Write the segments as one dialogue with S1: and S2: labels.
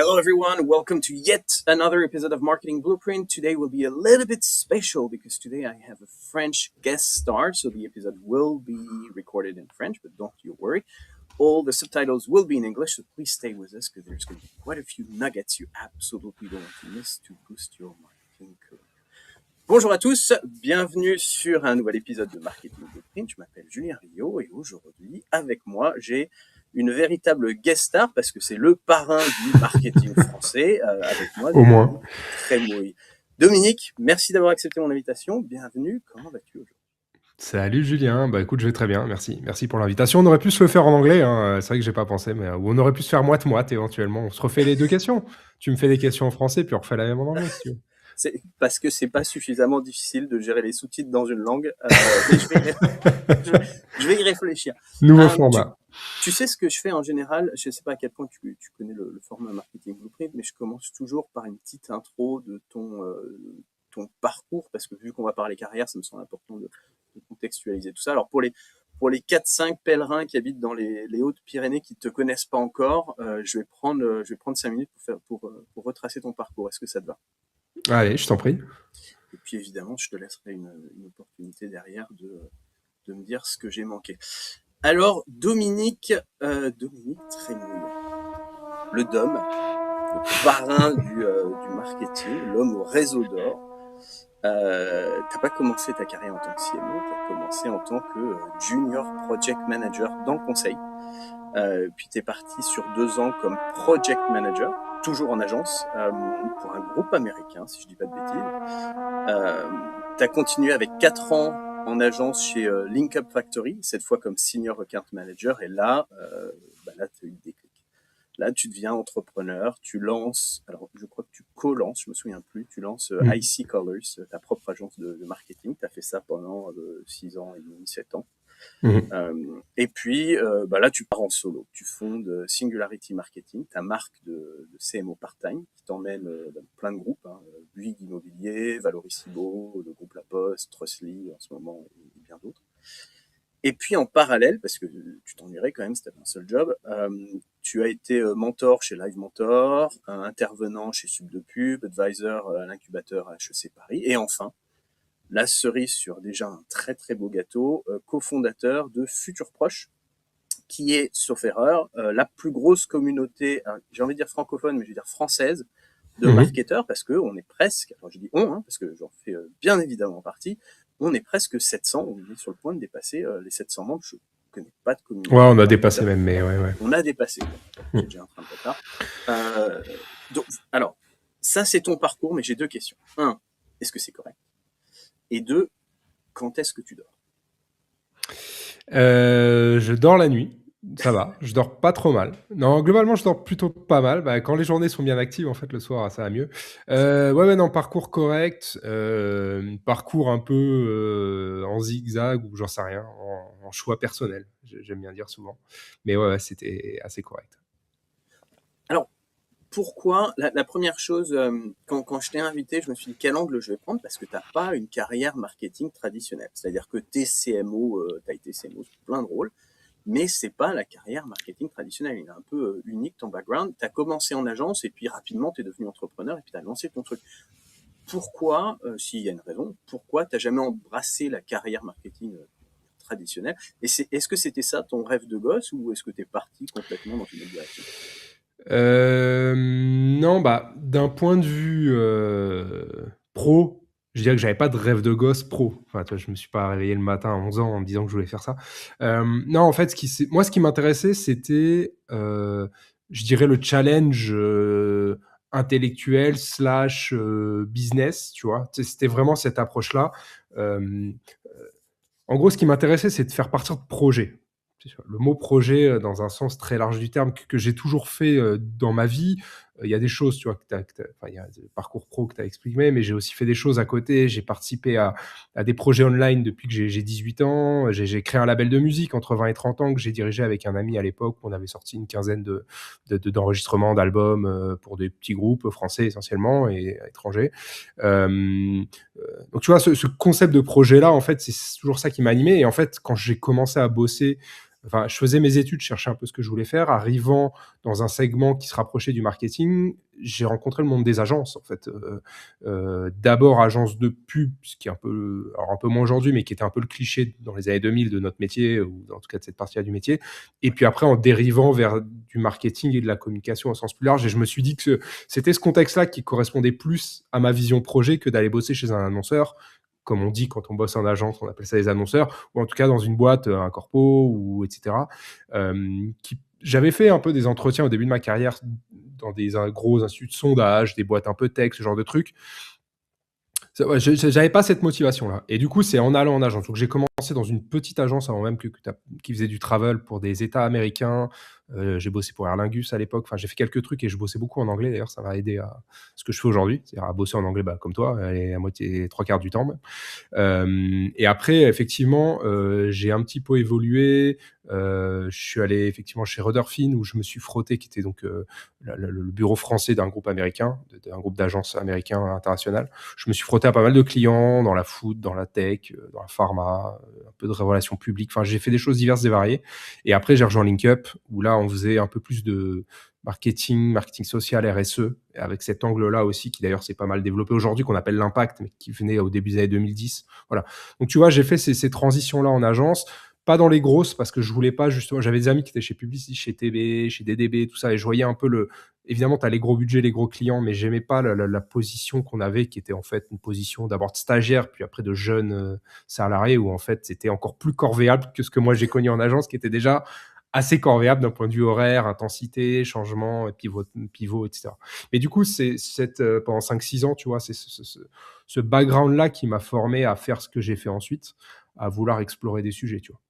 S1: Hello everyone, welcome to yet another episode of Marketing Blueprint. Today will be a little bit special because today I have a French guest star, so the episode will be recorded in French, but don't you worry. All the subtitles will be in English, so please stay with us because there's going to be quite a few nuggets you absolutely don't want to miss to boost your marketing career. Bonjour à tous, bienvenue sur un nouvel épisode de Marketing Blueprint. Je m'appelle Julien Rio et aujourd'hui, avec moi, j'ai une véritable guest star parce que c'est le parrain du marketing français avec moi.
S2: Au moins.
S1: Trémouille. Dominique, merci d'avoir accepté mon invitation. Bienvenue. Comment vas-tu aujourd'hui?
S2: Salut Julien, bah écoute, je vais très bien, merci. Merci pour l'invitation. On aurait pu se le faire en anglais, hein. C'est vrai que j'ai pas pensé, mais on aurait pu se faire moite-moite éventuellement. On se refait les deux questions. Tu me fais des questions en français, puis on refait la même en anglais si tu veux.
S1: C'est parce que c'est pas suffisamment difficile de gérer les sous-titres dans une langue. Mais je vais y réfléchir.
S2: Nouveau format.
S1: Tu sais ce que je fais en général, je ne sais pas à quel point tu connais le format Marketing Blueprint, mais je commence toujours par une petite intro de ton parcours, parce que vu qu'on va parler carrière, ça me semble important de contextualiser tout ça. Alors pour les 4-5 pèlerins qui habitent dans les Hautes-Pyrénées qui ne te connaissent pas encore, je vais prendre 5 minutes pour retracer ton parcours. Est-ce que ça te va?
S2: Allez, je t'en prie.
S1: Et puis évidemment, je te laisserai une opportunité derrière de me dire ce que j'ai manqué. Alors, Dominique Trémouille, le Dom, le parrain du marketing, l'homme au réseau d'or. T'as pas commencé ta carrière en tant que CMO, t'as commencé en tant que Junior Project Manager dans le conseil. Puis t'es parti sur 2 ans comme Project Manager, toujours en agence, pour un groupe américain, si je dis pas de bêtises. T'as continué avec 4 ans en agence chez Link Up Factory, cette fois comme Senior Account Manager, et là, là, tu as eu le déclic. Là, tu deviens entrepreneur, tu lances, alors je crois que tu co-lances, je me souviens plus, tu lances IC Colors, ta propre agence de marketing, tu as fait ça pendant 6 ans et demi, 7 ans. Et puis, là, tu pars en solo. Tu fondes Singularity Marketing, ta marque de CMO part-time, qui t'emmène dans plein de groupes, Bouygues Immobilier, Valoricibo, le groupe La Poste, Trustly en ce moment, et bien d'autres. Et puis, en parallèle, parce que tu t'ennuierais quand même si tu avais un seul job, tu as été mentor chez Live Mentor, intervenant chez Sub de Pub, advisor à l'incubateur à HEC Paris, et enfin, la cerise sur déjà un très très beau gâteau, cofondateur de Futur Proche, qui est, sauf erreur, la plus grosse communauté, j'ai envie de dire francophone, mais je vais dire française, de marketeurs, parce que on est presque, alors je dis on, parce que j'en fais bien évidemment partie, on est presque 700, on est sur le point de dépasser les 700 membres, je connais pas de communauté.
S2: Ouais, on a dépassé même, mais ouais.
S1: On a dépassé, j'ai déjà un train de retard. Donc, alors, ça c'est ton parcours, mais j'ai 2 questions. 1, est-ce que c'est correct? Et 2, quand est-ce que tu dors?
S2: Je dors la nuit, ça va, je dors pas trop mal. Non, globalement, je dors plutôt pas mal. Quand les journées sont bien actives, en fait, le soir, ça va mieux. Non, parcours correct, parcours un peu en zigzag ou j'en sais rien, en choix personnel, j'aime bien dire souvent. Mais ouais, c'était assez correct.
S1: Alors, pourquoi la première chose, quand je t'ai invité, je me suis dit quel angle je vais prendre parce que tu n'as pas une carrière marketing traditionnelle. C'est-à-dire que tu es CMO, tu as été CMO sur plein de rôles, mais c'est pas la carrière marketing traditionnelle. Il est un peu unique ton background. Tu as commencé en agence et puis rapidement tu es devenu entrepreneur et puis tu as lancé ton truc. Pourquoi, s'il y a une raison, pourquoi tu n'as jamais embrassé la carrière marketing traditionnelle? Et est-ce que c'était ça ton rêve de gosse ou est-ce que tu es parti complètement dans une autre direction?
S2: Non, d'un point de vue pro, je dirais que j'avais pas de rêve de gosse pro. Enfin, tu vois, je me suis pas réveillé le matin à 11 ans en me disant que je voulais faire ça. Non, en fait, moi, ce qui m'intéressait, c'était, je dirais, le challenge intellectuel / business, tu vois. C'était vraiment cette approche-là. En gros, ce qui m'intéressait, c'est de faire partir de projets. Le mot projet, dans un sens très large du terme, que j'ai toujours fait dans ma vie. Il y a des choses, tu vois, il y a le parcours pro que tu as exprimé, mais j'ai aussi fait des choses à côté. J'ai participé à des projets online depuis que j'ai 18 ans. J'ai créé un label de musique entre 20 et 30 ans que j'ai dirigé avec un ami à l'époque. On avait sorti une quinzaine d'enregistrements d'albums pour des petits groupes français essentiellement et étrangers. Donc, tu vois, ce concept de projet-là, en fait, c'est toujours ça qui m'a animé. Et en fait, quand j'ai commencé à bosser Enfin, je faisais mes études, je cherchais un peu ce que je voulais faire. Arrivant dans un segment qui se rapprochait du marketing, j'ai rencontré le monde des agences, en fait. D'abord, agence de pub, ce qui est un peu, alors un peu moins aujourd'hui, mais qui était un peu le cliché dans les années 2000 de notre métier, ou en tout cas de cette partie-là du métier. Et puis après, en dérivant vers du marketing et de la communication au sens plus large. Et je me suis dit que c'était ce contexte-là qui correspondait plus à ma vision projet que d'aller bosser chez un annonceur. Comme on dit quand on bosse en agence, on appelle ça les annonceurs, ou en tout cas dans une boîte, un corpo, ou etc. J'avais fait un peu des entretiens au début de ma carrière dans des gros instituts de sondage, des boîtes un peu tech, ce genre de trucs. Ouais, j'avais pas cette motivation-là. Et du coup, c'est en allant en agence. Donc, j'ai commencé dans une petite agence avant même qui faisait du travel pour des États américains. J'ai bossé pour Aer Lingus à l'époque. Enfin, j'ai fait quelques trucs et je bossais beaucoup en anglais. D'ailleurs, ça m'a aidé à ce que je fais aujourd'hui, c'est-à-dire à bosser en anglais, comme toi, et à moitié, 3/4 du temps même. Et après, effectivement, j'ai un petit peu évolué. Je suis allé effectivement chez Rudderfin, où je me suis frotté, qui était donc le bureau français d'un groupe américain, d'un groupe d'agences américains international. Je me suis frotté à pas mal de clients dans la food, dans la tech, dans la pharma, un peu de relations publiques. Enfin, j'ai fait des choses diverses et variées. Et après, j'ai rejoint LinkUp, où là, on faisait un peu plus de marketing social, RSE, avec cet angle-là aussi, qui d'ailleurs s'est pas mal développé aujourd'hui, qu'on appelle l'impact, mais qui venait au début des années 2010. Voilà. Donc, tu vois, j'ai fait ces transitions-là en agence, pas dans les grosses, parce que je voulais pas, justement, j'avais des amis qui étaient chez Publicis, chez TB, chez DDB, tout ça, et je voyais un peu évidemment, tu as les gros budgets, les gros clients, mais j'aimais pas la position qu'on avait, qui était en fait une position d'abord de stagiaire, puis après de jeune salarié, où en fait, c'était encore plus corvéable que ce que moi j'ai connu en agence, qui était déjà assez corvéable d'un point de vue horaire, intensité, changement, pivot, etc. Mais du coup, c'est pendant 5-6 ans, tu vois, c'est ce background-là qui m'a formé à faire ce que j'ai fait ensuite, à vouloir explorer des sujets, tu vois.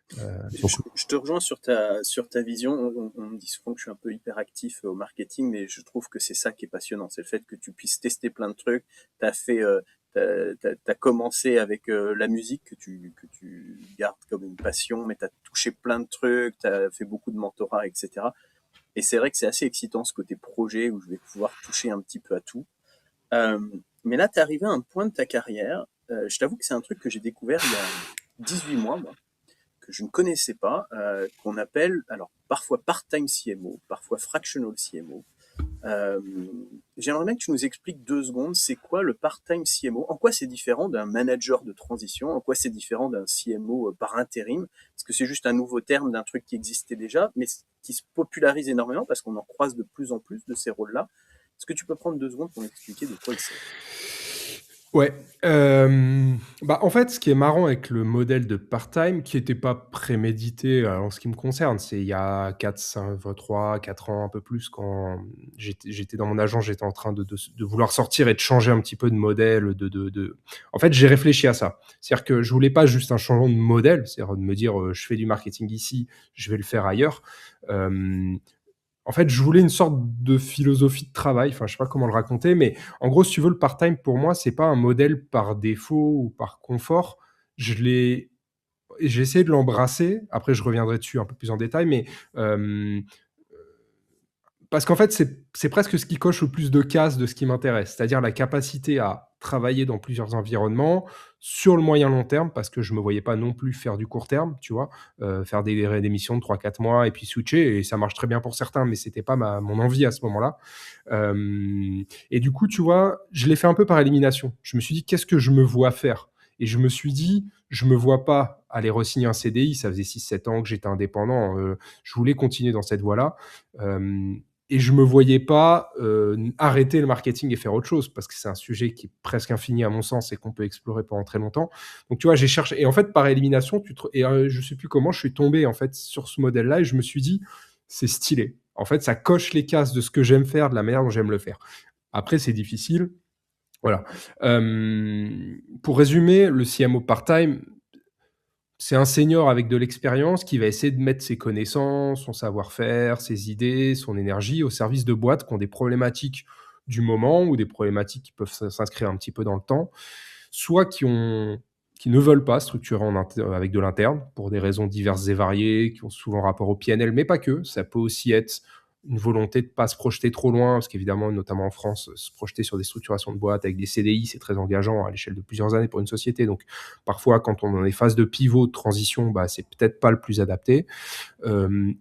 S1: Je te rejoins sur ta vision. On me dit souvent que je suis un peu hyperactif au marketing, mais je trouve que c'est ça qui est passionnant. C'est le fait que tu puisses tester plein de trucs. T'as commencé avec la musique que tu gardes comme une passion, mais t'as touché plein de trucs, t'as fait beaucoup de mentorat, etc. Et c'est vrai que c'est assez excitant ce côté projet où je vais pouvoir toucher un petit peu à tout. Euh, mais là, t'es arrivé à un point de ta carrière. Je t'avoue que c'est un truc que j'ai découvert il y a 18 mois, moi, que je ne connaissais pas, qu'on appelle alors parfois part-time CMO, parfois fractional CMO. Euh, J'aimerais bien que tu nous expliques 2 secondes, c'est quoi le part-time CMO, en quoi c'est différent d'un manager de transition, en quoi c'est différent d'un CMO par intérim, parce que c'est juste un nouveau terme d'un truc qui existait déjà, mais qui se popularise énormément parce qu'on en croise de plus en plus de ces rôles-là. Est-ce que tu peux prendre 2 secondes pour m'expliquer de quoi il s'agit?
S2: Ouais. En fait, ce qui est marrant avec le modèle de part-time, qui n'était pas prémédité en ce qui me concerne, c'est il y a 3, 4 ans, un peu plus, quand j'étais dans mon agence, j'étais en train de vouloir sortir et de changer un petit peu de modèle. En fait, j'ai réfléchi à ça. C'est-à-dire que je voulais pas juste un changement de modèle, c'est-à-dire de me dire je fais du marketing ici, je vais le faire ailleurs. En fait, je voulais une sorte de philosophie de travail. Enfin, je sais pas comment le raconter, mais en gros, si tu veux, le part-time, pour moi, c'est pas un modèle par défaut ou par confort. J'ai essayé de l'embrasser. Après, je reviendrai dessus un peu plus en détail, mais euh, parce qu'en fait, c'est presque ce qui coche le plus de cases de ce qui m'intéresse, c'est-à-dire la capacité à travailler dans plusieurs environnements sur le moyen long terme, parce que je me voyais pas non plus faire du court terme, tu vois, faire des missions de 3-4 mois et puis switcher, et ça marche très bien pour certains, mais c'était pas mon envie à ce moment-là. Et du coup, tu vois, je l'ai fait un peu par élimination. Je me suis dit, qu'est-ce que je me vois faire? Et je me suis dit, je me vois pas aller re-signer un CDI, ça faisait 6-7 ans que j'étais indépendant, je voulais continuer dans cette voie-là. Et je me voyais pas arrêter le marketing et faire autre chose, parce que c'est un sujet qui est presque infini à mon sens et qu'on peut explorer pendant très longtemps. Donc tu vois, j'ai cherché, et en fait par élimination, je sais plus comment, je suis tombé en fait sur ce modèle-là, et je me suis dit, c'est stylé. En fait, ça coche les cases de ce que j'aime faire, de la manière dont j'aime le faire. Après, c'est difficile. Voilà. Pour résumer, le CMO part-time, c'est un senior avec de l'expérience qui va essayer de mettre ses connaissances, son savoir-faire, ses idées, son énergie au service de boîtes qui ont des problématiques du moment, ou des problématiques qui peuvent s'inscrire un petit peu dans le temps, soit qui ne veulent pas structurer avec de l'interne pour des raisons diverses et variées, qui ont souvent rapport au PNL, mais pas que. Ça peut aussi être une volonté de pas se projeter trop loin, parce qu'évidemment, notamment en France, se projeter sur des structurations de boîtes avec des CDI, c'est très engageant à l'échelle de plusieurs années pour une société. Donc, parfois, quand on est en phase de pivot, de transition, c'est peut-être pas le plus adapté.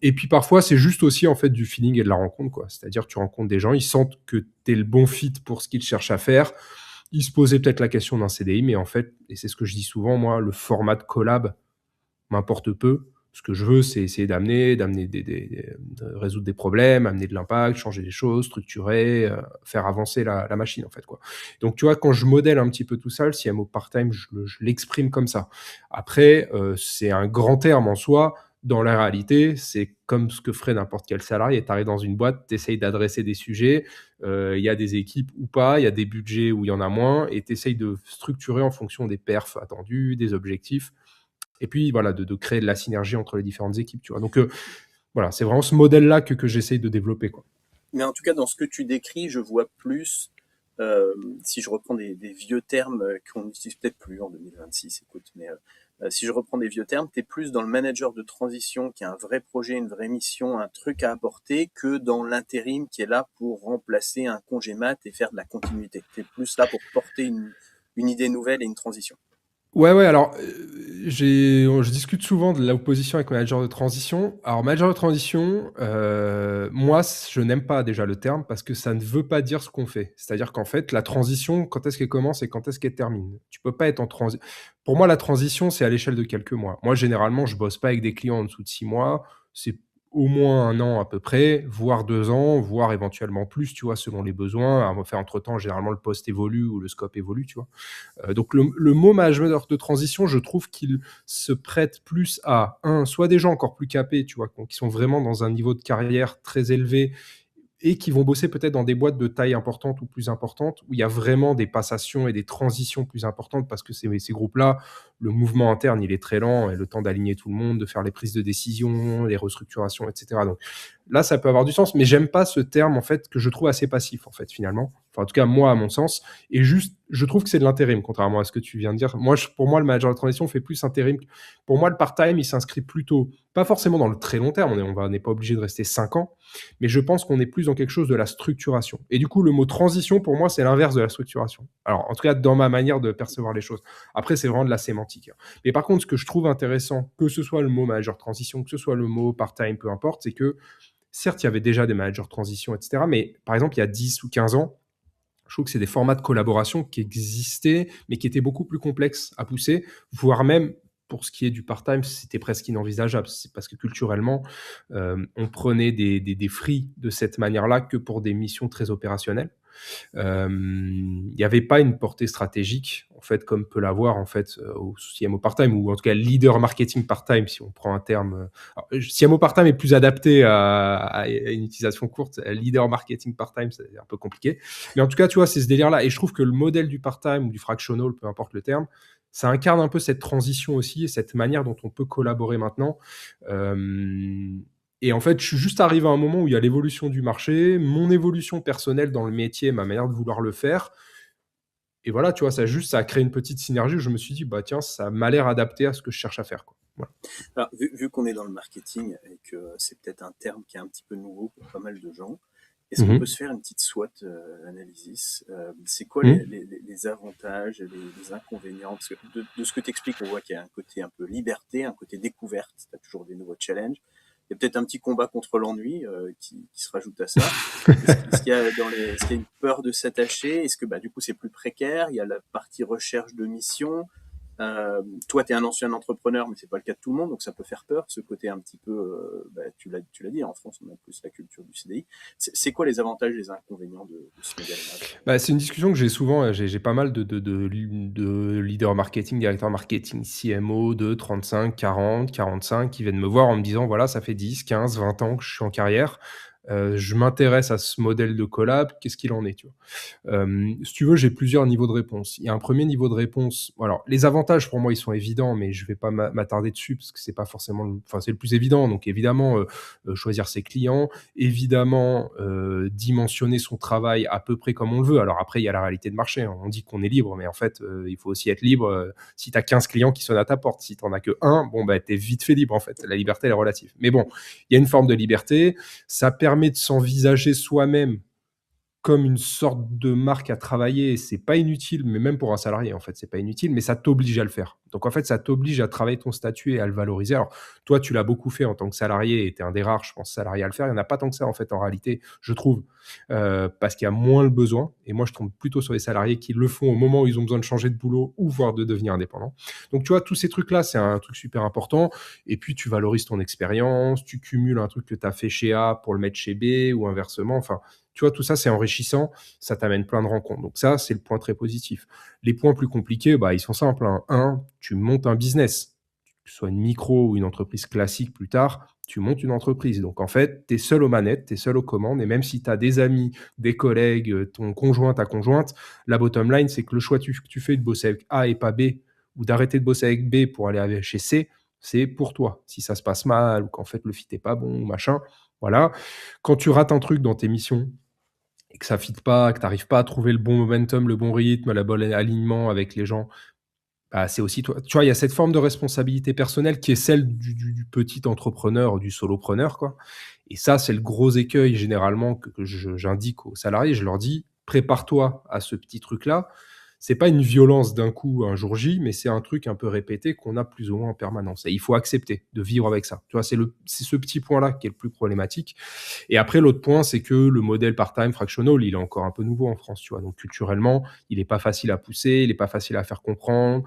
S2: Et puis parfois, c'est juste aussi en fait du feeling et de la rencontre, quoi. C'est-à-dire, tu rencontres des gens, ils sentent que t'es le bon fit pour ce qu'ils cherchent à faire. Ils se posaient peut-être la question d'un CDI, mais en fait, et c'est ce que je dis souvent, moi, le format de collab m'importe peu. Ce que je veux, c'est essayer de résoudre des problèmes, amener de l'impact, changer des choses, structurer, faire avancer la machine, en fait, quoi. Donc, tu vois, quand je modèle un petit peu tout ça, le CMO part-time, je l'exprime comme ça. Après, c'est un grand terme en soi. Dans la réalité, c'est comme ce que ferait n'importe quel salarié. Tu arrives dans une boîte, tu essayes d'adresser des sujets, il y a des équipes ou pas, il y a des budgets où il y en a moins, et tu essayes de structurer en fonction des perfs attendus, des objectifs. Et puis voilà, de créer de la synergie entre les différentes équipes, tu vois. Donc voilà, c'est vraiment ce modèle-là que j'essaye de développer, quoi.
S1: Mais en tout cas, dans ce que tu décris, je vois plus, si je reprends des vieux termes qu'on n'utilise peut-être plus en 2026, écoute, mais si je reprends des vieux termes, tu es plus dans le manager de transition qui a un vrai projet, une vraie mission, un truc à apporter, que dans l'intérim qui est là pour remplacer un congé mat et faire de la continuité. Tu es plus là pour porter une idée nouvelle et une transition.
S2: Ouais, alors je discute souvent de l'opposition avec manager de transition. Alors manager de transition, moi je n'aime pas déjà le terme parce que ça ne veut pas dire ce qu'on fait. C'est-à-dire qu'en fait la transition, quand est-ce qu'elle commence et quand est-ce qu'elle termine? Tu peux pas être en transition. Pour moi la transition c'est à l'échelle de quelques mois. Moi généralement je bosse pas avec des clients en dessous de 6 mois. C'est au moins 1 an à peu près, voire 2 ans, voire éventuellement plus, tu vois, selon les besoins. À faire entre-temps, généralement le poste évolue ou le scope évolue, tu vois. Donc le mot management de transition, je trouve qu'il se prête plus à, soit des gens encore plus capés, tu vois, qui sont vraiment dans un niveau de carrière très élevé et qui vont bosser peut-être dans des boîtes de taille importante ou plus importante, où il y a vraiment des passations et des transitions plus importantes, parce que ces groupes-là, le mouvement interne, il est très lent, et le temps d'aligner tout le monde, de faire les prises de décision, les restructurations, etc. Donc là, ça peut avoir du sens, mais j'aime pas ce terme, en fait, que je trouve assez passif, en fait, finalement. Enfin, en tout cas, moi, à mon sens. Et juste, je trouve que c'est de l'intérim, contrairement à ce que tu viens de dire. Moi, pour moi, le manager de transition fait plus intérim. Pour moi, le part-time, il s'inscrit plutôt, pas forcément dans le très long terme, on n'est pas obligé de rester 5 ans, mais je pense qu'on est plus dans quelque chose de la structuration. Et du coup, le mot transition, pour moi, c'est l'inverse de la structuration. Alors, en tout cas, dans ma manière de percevoir les choses. Après, c'est vraiment de la sémantique. Mais par contre, ce que je trouve intéressant, que ce soit le mot manager de transition, que ce soit le mot part-time, peu importe, c'est que, certes, il y avait déjà des managers de transition, etc., mais par exemple, il y a 10 ou 15 ans, je trouve que c'est des formats de collaboration qui existaient, mais qui étaient beaucoup plus complexes à pousser, voire même, pour ce qui est du part-time, c'était presque inenvisageable. C'est parce que culturellement, on prenait des free de cette manière-là que pour des missions très opérationnelles. Il n'y avait pas une portée stratégique, en fait, comme peut l'avoir, en fait, au CMO part-time, ou en tout cas leader marketing part-time, si on prend un terme. Alors, CMO part-time est plus adapté à une utilisation courte. Leader marketing part-time, c'est un peu compliqué. Mais en tout cas, tu vois, c'est ce délire-là. Et je trouve que le modèle du part-time ou du fractional, peu importe le terme, ça incarne un peu cette transition aussi et cette manière dont on peut collaborer maintenant. Et en fait, je suis juste arrivé à un moment où il y a l'évolution du marché, mon évolution personnelle dans le métier, ma manière de vouloir le faire. Et voilà, tu vois, ça a créé une petite synergie où je me suis dit, bah tiens, ça m'a l'air adapté à ce que je cherche à faire, quoi. Voilà.
S1: Alors, vu qu'on est dans le marketing et que c'est peut-être un terme qui est un petit peu nouveau pour pas mal de gens, est-ce qu'on peut se faire une petite SWOT analysis? C'est quoi les avantages et les inconvénients? Parce que de ce que tu expliques, on voit qu'il y a un côté un peu liberté, un côté découverte, tu as toujours des nouveaux challenges. Il y a peut-être un petit combat contre l'ennui qui se rajoute à ça. Est-ce qu'il y a est-ce qu'il y a une peur de s'attacher? Est-ce que du coup c'est plus précaire? Il y a la partie recherche de mission. Toi, tu es un ancien entrepreneur, mais c'est pas le cas de tout le monde, donc ça peut faire peur, ce côté un petit peu, tu l'as dit, en France, on a plus la culture du CDI. C'est quoi les avantages et les inconvénients de ce modèle-là?
S2: C'est une discussion que j'ai souvent. J'ai pas mal de leaders marketing, directeurs marketing, CMO de 35, 40, 45 qui viennent me voir en me disant, voilà, ça fait 10, 15, 20 ans que je suis en carrière. Je m'intéresse à ce modèle de collab, qu'est-ce qu'il en est, tu vois. Si tu veux, j'ai plusieurs niveaux de réponse. Il y a un premier niveau de réponse. Alors, les avantages pour moi, ils sont évidents, mais je vais pas m'attarder dessus parce que c'est pas forcément, c'est le plus évident. Donc, évidemment, choisir ses clients, évidemment, dimensionner son travail à peu près comme on le veut. Alors après, il y a la réalité de marché. On dit qu'on est libre, mais en fait, il faut aussi être libre. Si tu as 15 clients qui sonnent à ta porte, si tu n'en as que un, bon, t'es vite fait libre, en fait. La liberté, elle est relative. Mais bon, il y a une forme de liberté. Ça permet permet de s'envisager soi-même comme une sorte de marque à travailler. C'est pas inutile, mais même pour un salarié, en fait, c'est pas inutile, mais ça t'oblige à le faire. Donc, en fait, ça t'oblige à travailler ton statut et à le valoriser. Alors, toi, tu l'as beaucoup fait en tant que salarié et tu es un des rares, je pense, salariés à le faire. Il n'y en a pas tant que ça, en fait, en réalité, je trouve, parce qu'il y a moins le besoin. Et moi, je tombe plutôt sur les salariés qui le font au moment où ils ont besoin de changer de boulot ou voire de devenir indépendant. Donc, tu vois, tous ces trucs-là, c'est un truc super important. Et puis, tu valorises ton expérience, tu cumules un truc que tu as fait chez A pour le mettre chez B ou inversement. Enfin, tu vois, tout ça, c'est enrichissant, ça t'amène plein de rencontres. Donc ça, c'est le point très positif. Les points plus compliqués, bah, ils sont simples, hein. Un, tu montes un business, que ce soit une micro ou une entreprise classique plus tard, tu montes une entreprise. Donc en fait, tu es seul aux manettes, tu es seul aux commandes, et même si tu as des amis, des collègues, ton conjoint, ta conjointe, la bottom line, c'est que le choix que tu fais de bosser avec A et pas B, ou d'arrêter de bosser avec B pour aller chez C, c'est pour toi. Si ça se passe mal, ou qu'en fait le fit est pas bon, machin, voilà. Quand tu rates un truc dans tes missions, et que ça fit pas, que tu n'arrives pas à trouver le bon momentum, le bon rythme, le bon alignement avec les gens, bah, c'est aussi toi. Tu vois, il y a cette forme de responsabilité personnelle qui est celle du petit entrepreneur, du solopreneur, quoi. Et ça, c'est le gros écueil généralement que j'indique aux salariés. Je leur dis, prépare-toi à ce petit truc-là. C'est pas une violence d'un coup un jour J, mais c'est un truc un peu répété qu'on a plus ou moins en permanence. Et il faut accepter de vivre avec ça. Tu vois, c'est ce petit point-là qui est le plus problématique. Et après, l'autre point, c'est que le modèle part-time fractional, il est encore un peu nouveau en France, tu vois. Donc, culturellement, il n'est pas facile à pousser, il n'est pas facile à faire comprendre,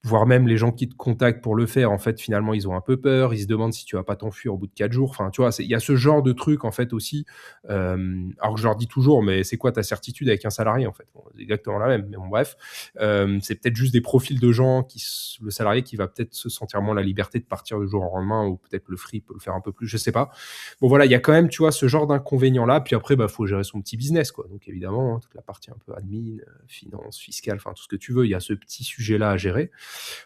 S2: voire même les gens qui te contactent pour le faire, en fait, finalement, ils ont un peu peur, ils se demandent si tu vas pas t'enfuir au bout de 4 jours. Enfin, tu vois, il y a ce genre de truc, en fait, aussi. Alors que je leur dis toujours, mais c'est quoi ta certitude avec un salarié, en fait? Bon, c'est exactement la même, mais bon, bref. C'est peut-être juste des profils de gens le salarié qui va peut-être se sentir moins la liberté de partir du jour au lendemain, ou peut-être le free peut le faire un peu plus, je sais pas. Bon, voilà, il y a quand même, tu vois, ce genre d'inconvénient-là. Puis après, bah, faut gérer son petit business, quoi. Donc, évidemment, hein, toute la partie un peu admin, finance, fiscale, enfin, tout ce que tu veux, il y a ce petit sujet-là à gérer.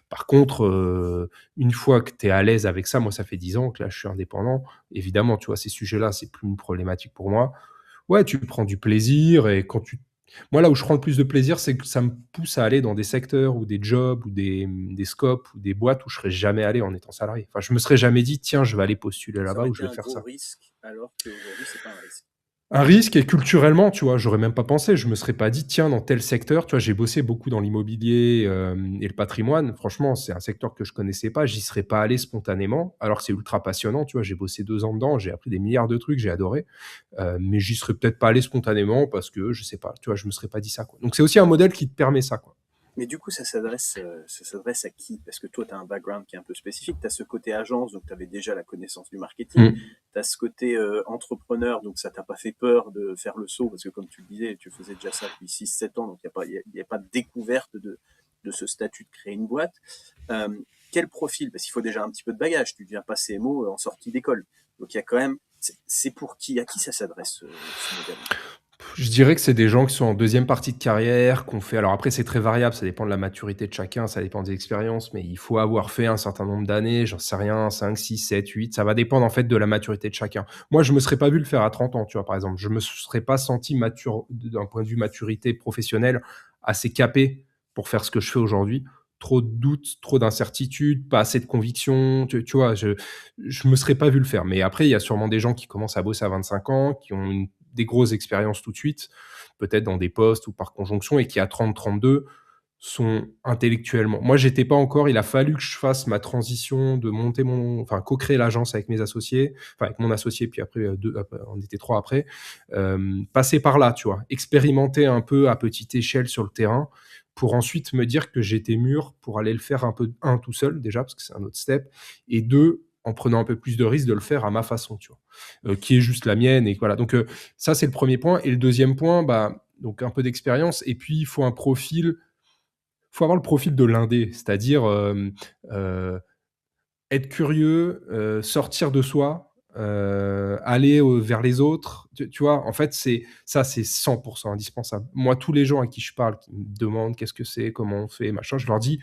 S2: Par contre, une fois que tu es à l'aise avec ça, moi, ça fait 10 ans que là, je suis indépendant. Évidemment, tu vois, ces sujets-là, c'est plus une problématique pour moi. Ouais, tu prends du plaisir et moi, là où je prends le plus de plaisir, c'est que ça me pousse à aller dans des secteurs ou des jobs ou des scopes ou des boîtes où je serais jamais allé en étant salarié. Enfin, je me serais jamais dit, tiens, je vais aller postuler
S1: Ça
S2: là-bas
S1: aurait
S2: ou
S1: été
S2: je vais
S1: un
S2: faire
S1: gros
S2: ça.
S1: risque, alors qu'aujourd'hui, c'est pas un risque.
S2: Un risque et culturellement, tu vois, j'aurais même pas pensé. Je me serais pas dit, tiens, dans tel secteur, tu vois, j'ai bossé beaucoup dans l'immobilier et le patrimoine. Franchement, c'est un secteur que je connaissais pas. J'y serais pas allé spontanément, alors que c'est ultra passionnant. Tu vois, j'ai bossé 2 ans dedans, j'ai appris des milliards de trucs, j'ai adoré. Mais j'y serais peut-être pas allé spontanément parce que je sais pas, tu vois, je me serais pas dit ça, quoi. Donc c'est aussi un modèle qui te permet ça, quoi.
S1: Mais du coup, ça s'adresse à qui? Parce que toi, tu as un background qui est un peu spécifique. Tu as ce côté agence, donc tu avais déjà la connaissance du marketing.
S2: Mm.
S1: Tu as ce côté entrepreneur, donc ça t'a pas fait peur de faire le saut, parce que comme tu le disais, tu faisais déjà ça depuis 6-7 ans, donc il y a pas de découverte de ce statut de créer une boîte. Euh, Quel profil? Parce qu'il faut déjà un petit peu de bagage. Tu ne deviens pas CMO en sortie d'école. Donc il y a quand même. C'est pour qui? À qui ça s'adresse, ce modèle?
S2: Je dirais que c'est des gens qui sont en deuxième partie de carrière, qu'on fait. Alors après, c'est très variable, ça dépend de la maturité de chacun, ça dépend des expériences, mais il faut avoir fait un certain nombre d'années, j'en sais rien, 5, 6, 7, 8. Ça va dépendre en fait de la maturité de chacun. Moi, je me serais pas vu le faire à 30 ans, tu vois, par exemple. Je me serais pas senti mature d'un point de vue maturité professionnelle, assez capé pour faire ce que je fais aujourd'hui. Trop de doutes, trop d'incertitudes, pas assez de conviction, tu vois, je me serais pas vu le faire. Mais après, il y a sûrement des gens qui commencent à bosser à 25 ans, qui ont des grosses expériences tout de suite, peut-être dans des postes ou par conjonction, et qui à 30-32 sont intellectuellement. Moi, j'étais pas encore. Il a fallu que je fasse ma transition de monter enfin, co-créer l'agence avec mes associés, enfin avec mon associé, puis après on était 3 après. Passer par là, tu vois, expérimenter un peu à petite échelle sur le terrain, pour ensuite me dire que j'étais mûr pour aller le faire un peu, tout seul déjà, parce que c'est un autre step, et deux, en prenant un peu plus de risques de le faire à ma façon, tu vois, qui est juste la mienne. Et voilà. Donc ça, c'est le premier point. Et le deuxième point, bah, donc un peu d'expérience. Et puis, il faut avoir le profil de l'indé, c'est-à-dire être curieux, sortir de soi, aller vers les autres. Tu vois, en fait, c'est 100% indispensable. Moi, tous les gens à qui je parle, qui me demandent qu'est-ce que c'est, comment on fait, machin, je leur dis,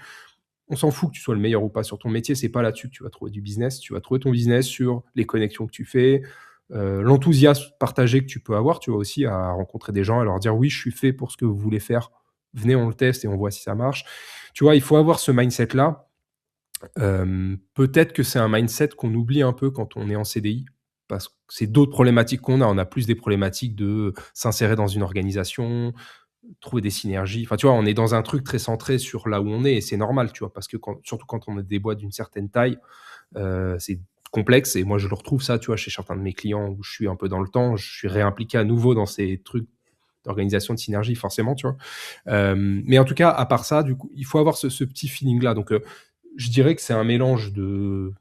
S2: on s'en fout que tu sois le meilleur ou pas sur ton métier, c'est pas là-dessus que tu vas trouver du business. Tu vas trouver ton business sur les connexions que tu fais, l'enthousiasme partagé que tu peux avoir, tu vois, aussi à rencontrer des gens, à leur dire oui, je suis fait pour ce que vous voulez faire. Venez, on le teste et on voit si ça marche. Tu vois, il faut avoir ce mindset-là. Peut-être que c'est un mindset qu'on oublie un peu quand on est en CDI, parce que c'est d'autres problématiques qu'on a. On a plus des problématiques de s'insérer dans une organisation, trouver des synergies. Enfin, tu vois, on est dans un truc très centré sur là où on est et c'est normal, tu vois, parce que surtout quand on a des boîtes d'une certaine taille, c'est complexe et moi je le retrouve ça, tu vois, chez certains de mes clients où je suis un peu dans le temps, je suis réimpliqué à nouveau dans ces trucs d'organisation, de synergie, forcément, tu vois. Mais en tout cas, à part ça, du coup, il faut avoir ce petit feeling-là. Donc, je dirais que c'est un mélange de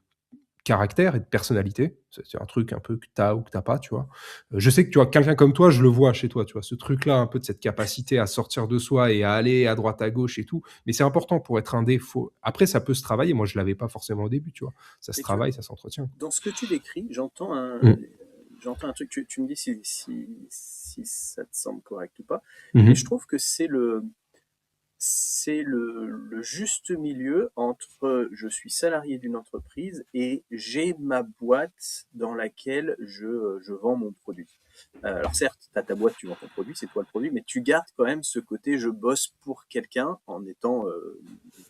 S2: caractère et de personnalité. C'est un truc un peu que tu as ou que tu pas, tu vois. Je sais que tu vois, quelqu'un comme toi, je le vois chez toi, tu vois, ce truc-là, un peu de cette capacité à sortir de soi et à aller à droite, à gauche et tout. Mais c'est important pour être un défaut. Après, ça peut se travailler. Moi, je l'avais pas forcément au début, tu vois. Ça se
S1: Mais tu vois,
S2: travaille, ça s'entretient.
S1: dans ce que tu décris,
S2: Mm.
S1: j'entends un truc, tu me dis si ça te semble correct ou pas, mais je
S2: Mhm.
S1: trouve que c'est le juste milieu entre je suis salarié d'une entreprise et j'ai ma boîte dans laquelle je vends mon produit. Alors certes, tu as ta boîte, tu vends ton produit, c'est toi le produit, mais tu gardes quand même ce côté je bosse pour quelqu'un en étant,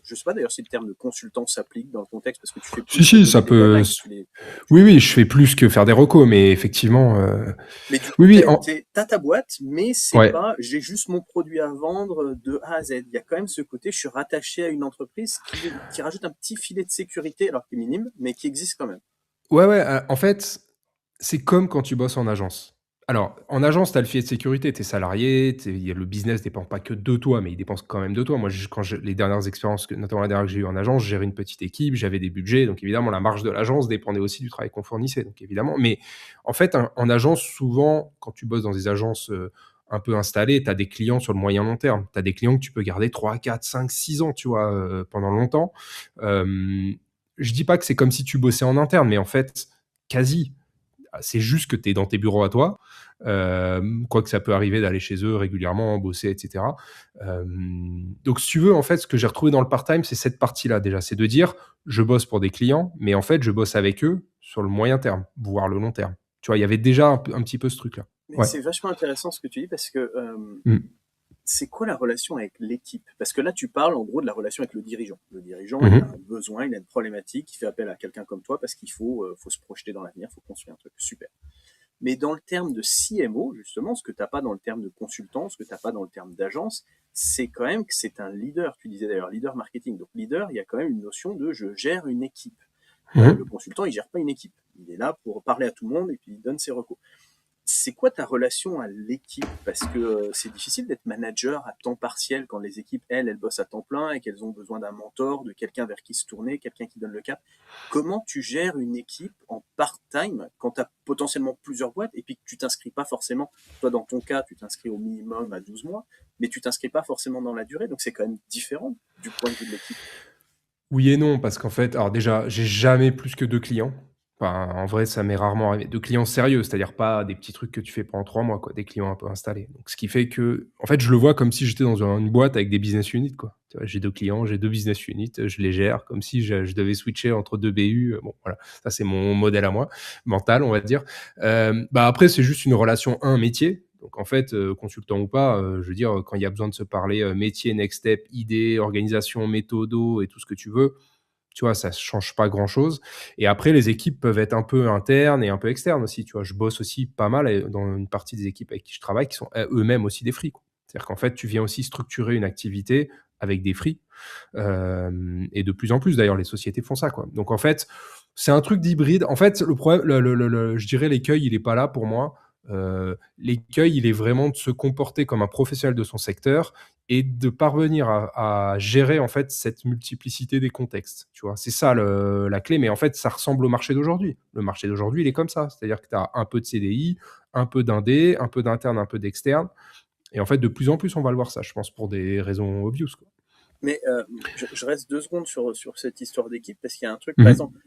S1: je sais pas d'ailleurs si le terme de consultant s'applique dans le contexte parce que tu fais
S2: Si,
S1: plus que
S2: si, ça
S1: donner des
S2: peut.
S1: guidelines, tu
S2: Oui,
S1: les
S2: oui, je fais
S1: exécutes.
S2: plus que faire des recos, mais effectivement,
S1: Mais du coup,
S2: oui, oui,
S1: t'as ta boîte, mais c'est
S2: ouais.
S1: pas j'ai juste mon produit à vendre de A à Z. Il y a quand même ce côté, je suis rattaché à une entreprise qui rajoute un petit filet de sécurité, alors qui est minime, mais qui existe quand même.
S2: Ouais, ouais, en fait, c'est comme quand tu bosses en agence. Alors, en agence, tu as le filet de sécurité, tu es salarié, le business dépend pas que de toi, mais il dépend quand même de toi. Moi, les dernières expériences, notamment la dernière que j'ai eue en agence, je gérais une petite équipe, j'avais des budgets, donc évidemment, la marge de l'agence dépendait aussi du travail qu'on fournissait, donc évidemment. Mais en fait, en agence, souvent, quand tu bosses dans des agences un peu installées, tu as des clients sur le moyen long terme. Tu as des clients que tu peux garder 3, 4, 5, 6 ans, tu vois, pendant longtemps. Euh, je dis pas que c'est comme si tu bossais en interne, mais en fait, quasi. C'est juste que tu es dans tes bureaux à toi. Quoique ça peut arriver d'aller chez eux régulièrement, bosser, etc. Donc, si tu veux, en fait, ce que j'ai retrouvé dans le part-time, c'est cette partie-là déjà. C'est de dire, je bosse pour des clients, mais en fait, je bosse avec eux sur le moyen terme, voire le long terme. Tu vois, il y avait déjà un petit peu ce truc-là.
S1: Mais
S2: Ouais.
S1: c'est vachement intéressant ce que tu dis parce que
S2: Mm.
S1: c'est quoi la relation avec l'équipe? Parce que là, tu parles en gros de la relation avec le dirigeant. Le dirigeant, il a un
S2: Mhm.
S1: besoin, il a une problématique, il fait appel à quelqu'un comme toi parce qu'il faut se projeter dans l'avenir, il faut construire un truc. Super. Mais dans le terme de CMO, justement, ce que tu n'as pas dans le terme de consultant, ce que tu n'as pas dans le terme d'agence, c'est quand même que c'est un leader. Tu disais d'ailleurs leader marketing. Donc leader, il y a quand même une notion de je gère une équipe. Le
S2: Mhm.
S1: consultant, il gère pas une équipe. Il est là pour parler à tout le monde et puis il donne ses recours. C'est quoi ta relation à l'équipe? Parce que c'est difficile d'être manager à temps partiel quand les équipes, elles bossent à temps plein et qu'elles ont besoin d'un mentor, de quelqu'un vers qui se tourner, quelqu'un qui donne le cap. Comment tu gères une équipe en part-time quand tu as potentiellement plusieurs boîtes et puis que tu t'inscris pas forcément, toi dans ton cas, tu t'inscris au minimum à 12 mois, mais tu t'inscris pas forcément dans la durée, donc c'est quand même différent du point de vue de l'équipe.
S2: Oui et non, parce qu'en fait, alors déjà, j'ai jamais plus que 2 clients. Enfin, en vrai, ça m'est rarement arrivé. 2 clients sérieux, c'est-à-dire pas des petits trucs que tu fais pendant 3 mois, quoi, des clients un peu installés. Donc ce qui fait que, en fait, je le vois comme si j'étais dans une boîte avec des business units, quoi. Tu vois, j'ai 2 clients, j'ai 2 business units, je les gère comme si je devais switcher entre 2 BU, bon voilà, ça c'est mon modèle à moi, mental, on va dire. Bah, après, c'est juste une relation un métier. Donc en fait, consultant ou pas, je veux dire, quand il y a besoin de se parler, métier, next step, idée, organisation, méthodo et tout ce que tu veux, tu vois, ça ne change pas grand-chose. Et après, les équipes peuvent être un peu internes et un peu externes aussi, tu vois. Je bosse aussi pas mal dans une partie des équipes avec qui je travaille qui sont eux-mêmes aussi des free, quoi. C'est-à-dire qu'en fait, tu viens aussi structurer une activité avec des free. Et de plus en plus, d'ailleurs, les sociétés font ça, quoi. Donc, en fait, c'est un truc d'hybride. En fait, le problème, je dirais, l'écueil, il n'est pas là pour moi. L'écueil, il est vraiment de se comporter comme un professionnel de son secteur et de parvenir à gérer en fait cette multiplicité des contextes. Tu vois, c'est ça la clé. Mais en fait, ça ressemble au marché d'aujourd'hui. Le marché d'aujourd'hui, il est comme ça. C'est-à-dire que tu as un peu de CDI, un peu d'indé, un peu d'interne, un peu d'externe. Et en fait, de plus en plus, on va le voir ça, je pense, pour des raisons obvious, quoi.
S1: Mais je reste 2 secondes sur cette histoire d'équipe parce qu'il y a un truc, par
S2: Mhm.
S1: exemple,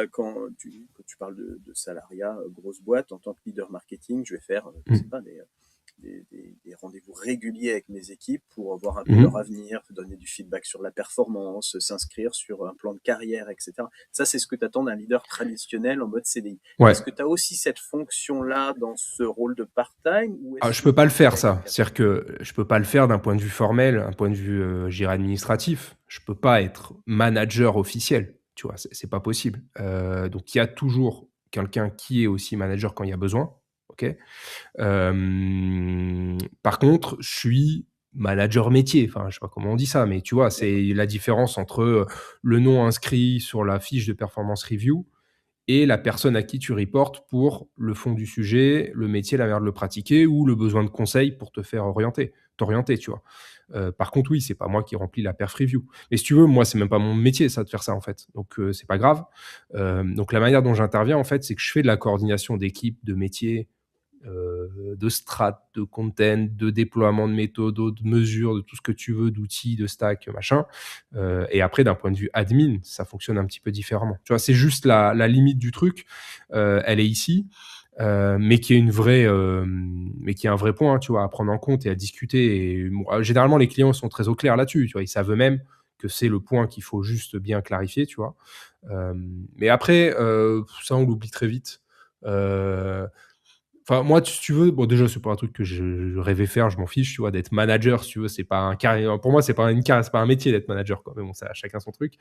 S1: quand tu parles de salariat, grosse boîte, en tant que leader marketing, je vais faire, je sais
S2: Mhm.
S1: pas, des rendez-vous réguliers avec mes équipes pour voir un peu leur
S2: Mhm.
S1: avenir, donner du feedback sur la performance, s'inscrire sur un plan de carrière, etc. Ça, c'est ce que tu attends d'un leader traditionnel en mode CDI.
S2: Ouais.
S1: Est-ce que tu as aussi cette fonction-là dans ce rôle de part-time ou
S2: Ah,
S1: est-ce
S2: je
S1: que
S2: peux pas le
S1: tu
S2: faire
S1: as une
S2: ça.
S1: casquette?
S2: C'est-à-dire que je peux pas le faire d'un point de vue formel, un point de vue, je dirais administratif. Je peux pas être manager officiel, tu vois? C'est pas possible. Donc il y a toujours quelqu'un qui est aussi manager quand il y a besoin, ok. Par contre, je suis manager métier. Enfin, je sais pas comment on dit ça, mais tu vois, c'est la différence entre le nom inscrit sur la fiche de performance review et la personne à qui tu reportes pour le fond du sujet, le métier, la manière de le pratiquer ou le besoin de conseils pour te faire t'orienter, tu vois. Par contre, oui, c'est pas moi qui remplis la perf review. Mais si tu veux, moi, c'est même pas mon métier, ça, de faire ça, en fait. Donc, c'est pas grave. Donc, la manière dont j'interviens, en fait, c'est que je fais de la coordination d'équipe, de métier, de strat, de content, de déploiement de méthodes, de mesures, de tout ce que tu veux, d'outils, de stack, machin. Et après, d'un point de vue admin, ça fonctionne un petit peu différemment. Tu vois, c'est juste la limite du truc. Elle est ici. Mais qui est un vrai point, tu vois, à prendre en compte et à discuter. Et généralement, les clients sont très au clair là-dessus. Tu vois, ils savent eux-mêmes que c'est le point qu'il faut juste bien clarifier, tu vois. Mais après, ça, on l'oublie très vite. Enfin, moi, si tu veux, bon, déjà, c'est pas un truc que je rêvais faire, je m'en fiche, tu vois, d'être manager, si tu veux, c'est pas un carrière. Pour moi, c'est pas un métier d'être manager, quoi. Mais bon, ça, chacun son truc.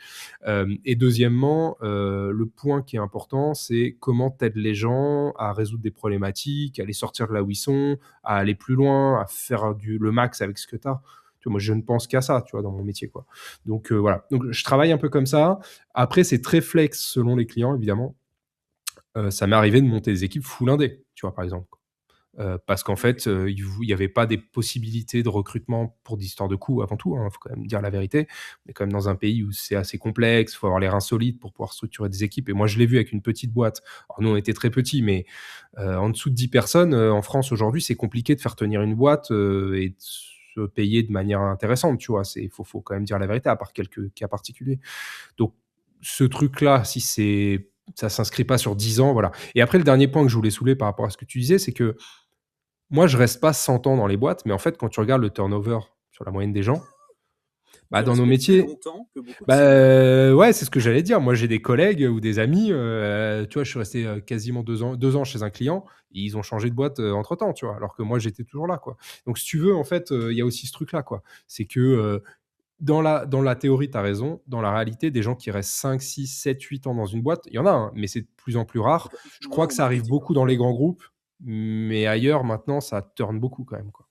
S2: Et deuxièmement, le point qui est important, c'est comment t'aides les gens à résoudre des problématiques, à les sortir de là où ils sont, à aller plus loin, à faire le max avec ce que t'as. Tu vois, moi, je ne pense qu'à ça, tu vois, dans mon métier, quoi. Donc, voilà. Donc, je travaille un peu comme ça. Après, c'est très flex selon les clients, évidemment. Ça m'est arrivé de monter des équipes full indé, tu vois, par exemple. Parce qu'en fait, il y avait pas des possibilités de recrutement pour des histoires de coûts avant tout, hein, faut quand même dire la vérité. On est quand même dans un pays où c'est assez complexe, faut avoir les reins solides pour pouvoir structurer des équipes et moi je l'ai vu avec une petite boîte. Alors nous on était très petits, mais en dessous de 10 personnes, en France aujourd'hui, c'est compliqué de faire tenir une boîte, et de se payer de manière intéressante, tu vois? Faut quand même dire la vérité, à part quelques cas particuliers. Donc ce truc-là, si ça s'inscrit pas sur 10 ans, voilà. Et après le dernier point que je voulais soulever par rapport à ce que tu disais, c'est que moi, je reste pas 100 ans dans les boîtes, mais en fait, quand tu regardes le turnover sur la moyenne des gens,
S1: Tu
S2: bah, dans nos
S1: restes plus
S2: métiers,
S1: longtemps que beaucoup de seniors.
S2: bah, ouais, c'est ce que j'allais dire. Moi, j'ai des collègues ou des amis, tu vois, je suis resté quasiment 2 ans chez un client, et ils ont changé de boîte entre-temps, tu vois, alors que moi, j'étais toujours là, quoi. Donc, si tu veux, en fait, il y a aussi ce truc-là, quoi. C'est que dans la théorie, tu as raison. Dans la réalité, des gens qui restent 5, 6, 7, 8 ans dans une boîte, il y en a, hein, mais c'est de plus en plus rare.
S1: Enfin,
S2: Je
S1: moins
S2: crois que ça arrive
S1: objectif, quoi.
S2: beaucoup dans les grands groupes, mais ailleurs, maintenant, ça turn beaucoup quand même, quoi.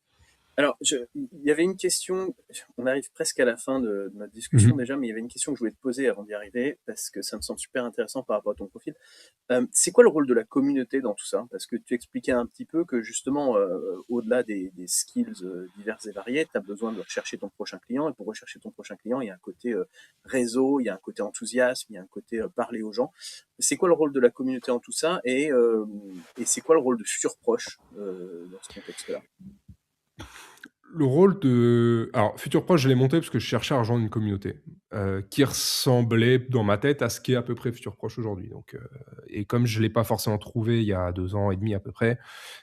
S1: Alors, il y avait une question, on arrive presque à la fin de notre discussion
S2: Mhm.
S1: déjà, mais il y avait une question que je voulais te poser avant d'y arriver, parce que ça me semble super intéressant par rapport à ton profil. C'est quoi le rôle de la communauté dans tout ça? Parce que tu expliquais un petit peu que justement, au-delà des skills divers et variés, tu as besoin de rechercher ton prochain client, et pour rechercher ton prochain client, il y a un côté réseau, il y a un côté enthousiasme, il y a un côté parler aux gens. C'est quoi le rôle de la communauté en tout ça, et c'est quoi le rôle de futur proche dans ce contexte-là?
S2: Le rôle de... Alors, Futur Proche, je l'ai monté parce que je cherchais à rejoindre une communauté qui ressemblait dans ma tête à ce qu'est à peu près Futur Proche aujourd'hui. Donc, et comme je ne l'ai pas forcément trouvé il y a 2 ans et demi à peu près,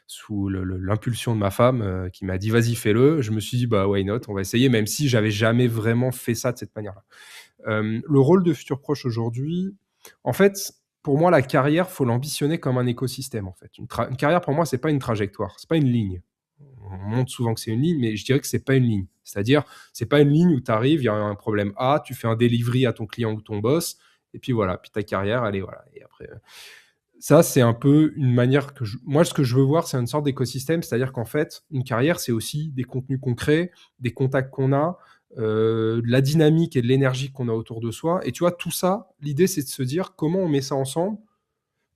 S2: sous l'impulsion de ma femme qui m'a dit vas-y fais-le, je me suis dit bah why not, on va essayer, même si j'avais jamais vraiment fait ça de cette manière-là. Le rôle de Futur Proche aujourd'hui, en fait, pour moi, la carrière, faut l'ambitionner comme un écosystème en fait. Une carrière pour moi, c'est pas une trajectoire, c'est pas une ligne. On montre souvent que c'est une ligne, mais je dirais que c'est pas une ligne. C'est-à-dire, c'est pas une ligne où tu arrives, il y a un problème A, tu fais un delivery à ton client ou ton boss, et puis voilà, puis ta carrière, elle est voilà. Et après, ça, c'est un peu une manière moi, ce que je veux voir, c'est une sorte d'écosystème, c'est-à-dire qu'en fait, une carrière, c'est aussi des contenus concrets, des contacts qu'on a, de la dynamique et de l'énergie qu'on a autour de soi. Et tu vois, tout ça, l'idée, c'est de se dire comment on met ça ensemble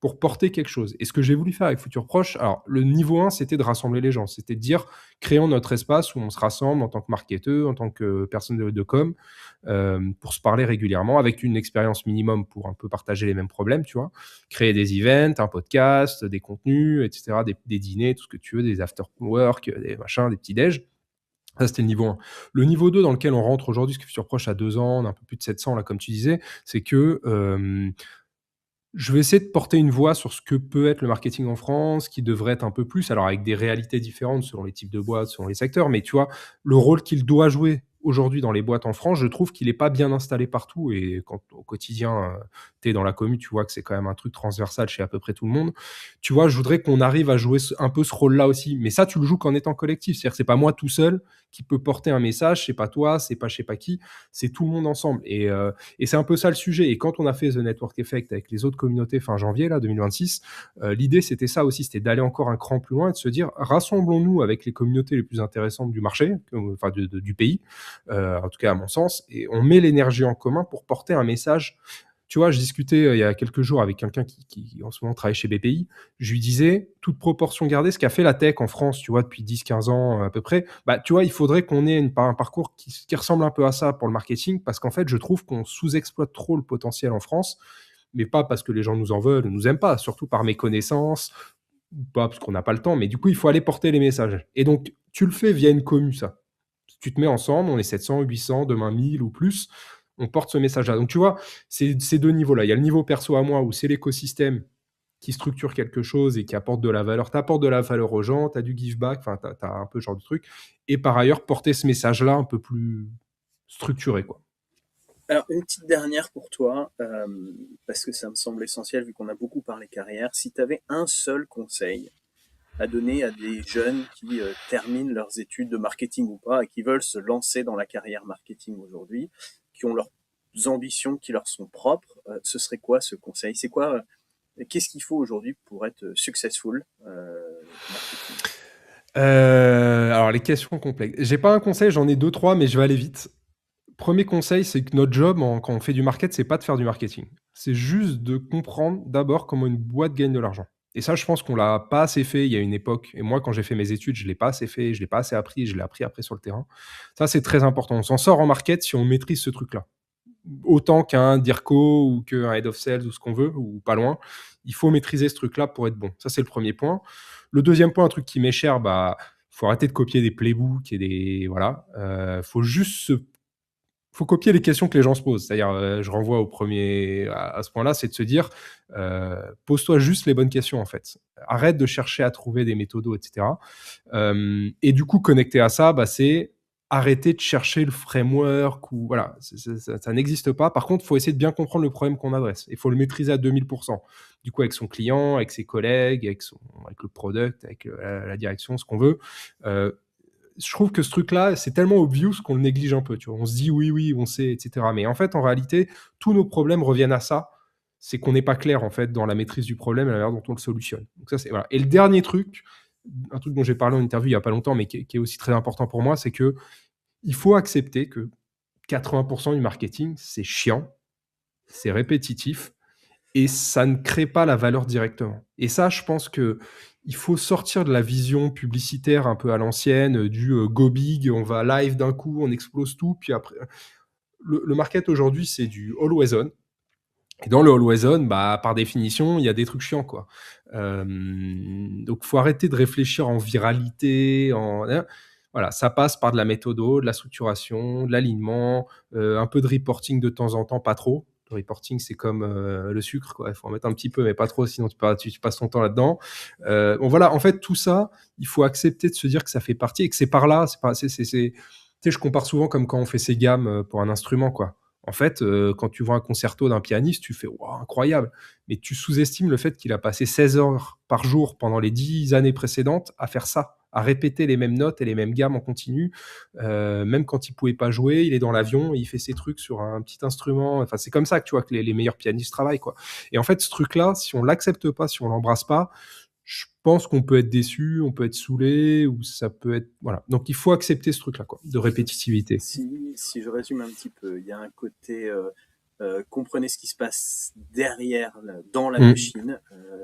S2: pour porter quelque chose. Et ce que j'ai voulu faire avec Futur Proche, alors le niveau 1, c'était de rassembler les gens. C'était de dire, créons notre espace où on se rassemble en tant que marketeur, en tant que personne de com, pour se parler régulièrement avec une expérience minimum pour un peu partager les mêmes problèmes, tu vois. Créer des events, un podcast, des contenus, etc., des dîners, tout ce que tu veux, des after work, des machins, des petits déj. Ça, c'était le niveau 1. Le niveau 2 dans lequel on rentre aujourd'hui, ce que Futur Proche a 2 ans, on a un peu plus de 700, là, comme tu disais, c'est que je vais essayer de porter une voix sur ce que peut être le marketing en France, qui devrait être un peu plus, alors avec des réalités différentes selon les types de boîtes, selon les secteurs, mais tu vois, le rôle qu'il doit jouer aujourd'hui dans les boîtes en France, je trouve qu'il est pas bien installé partout et quand au quotidien, tu es dans la commu, tu vois que c'est quand même un truc transversal chez à peu près tout le monde. Tu vois, je voudrais qu'on arrive à jouer un peu ce rôle-là aussi. Mais ça, tu le joues qu'en étant collectif. C'est-à-dire que c'est pas moi tout seul qui peut porter un message, c'est pas toi, c'est pas je sais pas qui, c'est tout le monde ensemble. Et c'est un peu ça le sujet. Et quand on a fait The Network Effect avec les autres communautés fin janvier, là, 2026, l'idée c'était ça aussi, c'était d'aller encore un cran plus loin et de se dire, rassemblons-nous avec les communautés les plus intéressantes du marché, enfin du pays, en tout cas à mon sens, et on met l'énergie en commun pour porter un message. Tu vois, je discutais il y a quelques jours avec quelqu'un qui en ce moment travaille chez BPI. Je lui disais, toute proportion gardée, ce qu'a fait la tech en France, tu vois, depuis 10-15 ans à peu près, bah, tu vois, il faudrait qu'on ait un parcours qui ressemble un peu à ça pour le marketing, parce qu'en fait, je trouve qu'on sous-exploite trop le potentiel en France, mais pas parce que les gens nous en veulent ou nous aiment pas, surtout par méconnaissance, ou pas parce qu'on n'a pas le temps, mais du coup, il faut aller porter les messages. Et donc, tu le fais via une commu, ça. Tu te mets ensemble, on est 700, 800, demain 1000 ou plus, on porte ce message-là. Donc, tu vois, c'est ces deux niveaux-là. Il y a le niveau perso à moi où c'est l'écosystème qui structure quelque chose et qui apporte de la valeur. Tu apportes de la valeur aux gens, tu as du give back, enfin, tu as un peu ce genre de truc. Et par ailleurs, porter ce message-là un peu plus structuré, quoi.
S1: Alors, une petite dernière pour toi, parce que ça me semble essentiel vu qu'on a beaucoup parlé carrière. Si tu avais un seul conseil à donner à des jeunes qui terminent leurs études de marketing ou pas et qui veulent se lancer dans la carrière marketing aujourd'hui, qui ont leurs ambitions qui leur sont propres, ce serait quoi ce conseil? C'est quoi qu'est-ce qu'il faut aujourd'hui pour être successful marketing?
S2: Alors, les questions complexes. J'ai pas un conseil, j'en ai deux, trois, mais je vais aller vite. Premier conseil, c'est que notre job, quand on fait du market, c'est pas de faire du marketing. C'est juste de comprendre d'abord comment une boîte gagne de l'argent. Et ça, je pense qu'on l'a pas assez fait il y a une époque. Et moi, quand j'ai fait mes études, je l'ai pas assez fait, je l'ai pas assez appris, je l'ai appris après sur le terrain. Ça, c'est très important. On s'en sort en market si on maîtrise ce truc-là. Autant qu'un DIRCO ou qu'un Head of Sales ou ce qu'on veut, ou pas loin. Il faut maîtriser ce truc-là pour être bon. Ça, c'est le premier point. Le deuxième point, un truc qui m'est cher, bah, faut arrêter de copier des playbooks et des, voilà. Faut juste faut copier les questions que les gens se posent. C'est-à-dire, je renvoie au premier, à ce point-là, c'est de se dire, pose-toi juste les bonnes questions, en fait. Arrête de chercher à trouver des méthodos, etc. Et du coup, connecté à ça, bah, c'est arrêter de chercher le framework ou voilà, ça n'existe pas. Par contre, il faut essayer de bien comprendre le problème qu'on adresse. Il faut le maîtriser à 2000%. Du coup, avec son client, avec ses collègues, avec le product, avec la direction, ce qu'on veut. Je trouve que ce truc-là, c'est tellement obvious qu'on le néglige un peu. Tu vois. On se dit oui, oui, on sait, etc. Mais en fait, en réalité, tous nos problèmes reviennent à ça. C'est qu'on n'est pas clair en fait dans la maîtrise du problème et la manière dont on le solutionne. Donc ça, c'est voilà. Et le dernier truc, un truc dont j'ai parlé en interview il y a pas longtemps, mais qui est aussi très important pour moi, c'est que il faut accepter que 80% du marketing, c'est chiant, c'est répétitif et ça ne crée pas la valeur directement. Et ça, je pense que il faut sortir de la vision publicitaire un peu à l'ancienne, du go big, on va live d'un coup, on explose tout, puis après. Le market aujourd'hui, c'est du always on. Et dans le always on, bah, par définition, il y a des trucs chiants, quoi. Donc, faut arrêter de réfléchir en viralité, hein. Voilà, ça passe par de la méthodo, de la structuration, de l'alignement, un peu de reporting de temps en temps, pas trop. Le reporting, c'est comme le sucre, quoi. Il faut en mettre un petit peu, mais pas trop, sinon tu passes ton temps là-dedans. Bon, voilà, en fait, tout ça, il faut accepter de se dire que ça fait partie et que c'est par là. Tu sais, je compare souvent comme quand on fait ses gammes pour un instrument, quoi. En fait, quand tu vois un concerto d'un pianiste, tu fais waouh, incroyable. Mais tu sous-estimes le fait qu'il a passé 16 heures par jour pendant les 10 années précédentes à faire ça, à répéter les mêmes notes et les mêmes gammes en continu. Même quand il pouvait pas jouer, il est dans l'avion et il fait ses trucs sur un petit instrument. Enfin, c'est comme ça que tu vois que les meilleurs pianistes travaillent, quoi. Et en fait, ce truc-là, si on l'accepte pas, si on l'embrasse pas, je pense qu'on peut être déçu, on peut être saoulé, ou ça peut être... Voilà. Donc, il faut accepter ce truc-là, quoi, de répétitivité.
S1: Si je résume un petit peu, il y a un côté comprenez ce qui se passe derrière, dans la machine.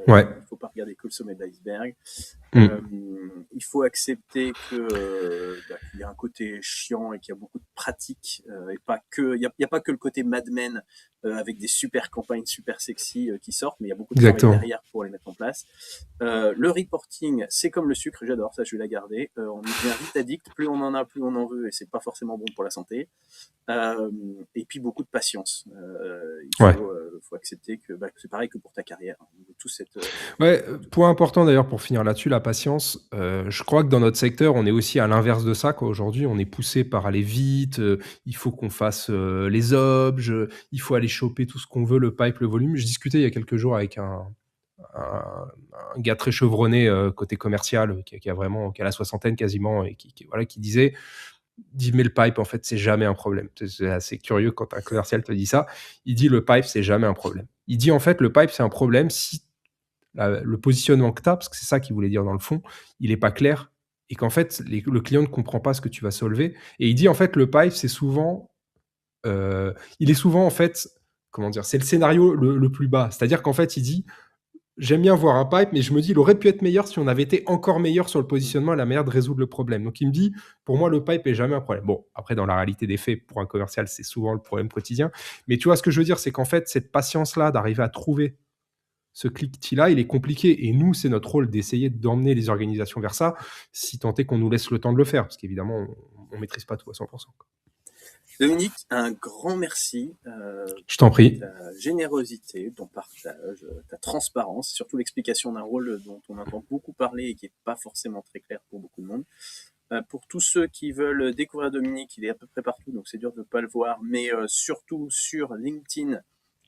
S2: Ouais.
S1: Il ne faut pas regarder que le sommet de l'iceberg.
S2: Mm.
S1: Il faut accepter que qu'il y a un côté chiant et qu'il y a beaucoup de pratiques et pas que il y a pas que le côté Mad Men avec des super campagnes super sexy qui sortent, mais il y a beaucoup de travail derrière pour les mettre en place. Le reporting, c'est comme le sucre, j'adore ça, je vais la garder. On y devient vite addict, plus on en a, plus on en veut, et c'est pas forcément bon pour la santé. Et puis beaucoup de patience. Faut accepter que c'est pareil que pour ta carrière. Tout cette,
S2: Ouais, point important d'ailleurs pour finir là-dessus, la patience. Je crois que dans notre secteur, on est aussi à l'inverse de ça, quoi. Aujourd'hui, on est poussé par aller vite, vite, il faut qu'on fasse les objs, il faut aller choper tout ce qu'on veut, le pipe, le volume. Je discutais il y a quelques jours avec un gars très chevronné côté commercial, qui a la soixantaine quasiment, et qui disait, mais le pipe, en fait, c'est jamais un problème. C'est assez curieux quand un commercial te dit ça. Il dit, le pipe, c'est jamais un problème. Il dit, en fait, le pipe, c'est un problème si le positionnement que tu as, parce que c'est ça qu'il voulait dire dans le fond, il n'est pas clair, et qu'en fait, le client ne comprend pas ce que tu vas solver. Et il dit, en fait, le pipe, c'est souvent, il est souvent, en fait, comment dire, c'est le scénario le plus bas. C'est-à-dire qu'en fait, il dit, j'aime bien voir un pipe, mais je me dis, il aurait pu être meilleur si on avait été encore meilleur sur le positionnement et la manière de résoudre le problème. Donc, il me dit, pour moi, le pipe est jamais un problème. Bon, après, dans la réalité des faits, pour un commercial, c'est souvent le problème quotidien. Mais tu vois, ce que je veux dire, c'est qu'en fait, cette patience-là d'arriver à trouver ce cliquetis-là, il est compliqué. Et nous, c'est notre rôle d'essayer d'emmener les organisations vers ça, si tant est qu'on nous laisse le temps de le faire. Parce qu'évidemment, on ne maîtrise pas tout à 100%.
S1: Dominique, un grand merci.
S2: Je t'en prie.
S1: Ta générosité, ton partage, ta transparence, surtout l'explication d'un rôle dont on entend beaucoup parler et qui n'est pas forcément très clair pour beaucoup de monde. Pour tous ceux qui veulent découvrir Dominique, il est à peu près partout, donc c'est dur de ne pas le voir, mais surtout sur LinkedIn,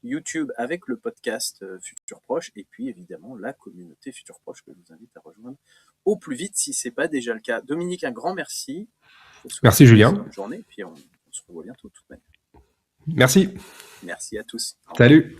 S1: YouTube, avec le podcast Futur Proche, et puis évidemment la communauté Futur Proche que je vous invite à rejoindre au plus vite si ce n'est pas déjà le cas. Dominique, un grand merci.
S2: Merci Julien.
S1: Bonne journée, puis on se revoit bientôt de toute manière.
S2: Merci.
S1: Merci à tous.
S2: Salut.